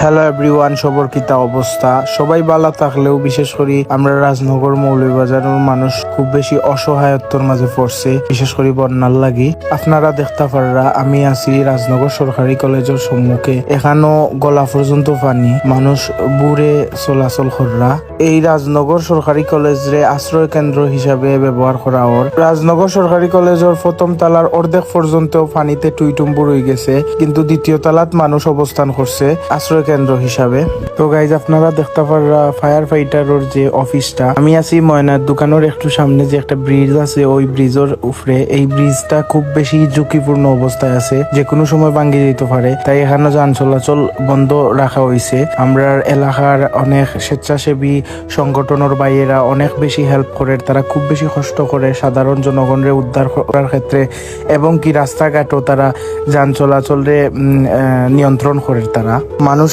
Hello everyone, সবর কিতা অবস্থা? সবাই ভালো থাকলেও বিশেষ করে আমরা রাজনগর মৌলভীবাজারের মানুষ খুব বেশি অসহায়ত্বর মাঝে পড়ছে, বিশেষ করে বন্যার লাগি। আপনারা দেখতে পাররা আমি আছি রাজনগর সরকারি কলেজের সম্মুখে। এখানেও গলা পর্যন্ত পানি, মানুষ বুড়ে চলাচল কররা। এই রাজনগর সরকারি কলেজে আশ্রয় কেন্দ্র হিসাবে ব্যবহার করা ওর। রাজনগর সরকারি কলেজের প্রথম তালার অর্ধেক পর্যন্ত পানিতে টুইটুম্বুর হয়ে গেছে, কিন্তু দ্বিতীয় তালাত মানুষ অবস্থান করছে আশ্রয় কেন্দ্র হিসাবে। তো গাইজ আপনারা দেখতে পাররা ফায়ার ফাইটারের যে অফিসটা। আমি আছি ময়নার দোকানের একটু সামনে যে একটা ব্রিজ আছে, ওই ব্রিজের উপরে। এই ব্রিজটা খুব বেশি ঝুঁকিপূর্ণ অবস্থায় আছে, যে কোনো সময় ভাঙ্গি যেতে পারে, তাই এখানে যান চলাচল বন্ধ রাখা হয়েছে। আমরা এলাকার অনেক স্বেচ্ছাসেবী সংগঠনের বাইরেরা অনেক বেশি হেল্প করে, তারা খুব বেশি কষ্ট করে সাধারণ জনগণের উদ্ধার করার ক্ষেত্রে, এবং কি রাস্তাঘাটও তারা যান চলাচলে নিয়ন্ত্রণ করে। তারা মানুষ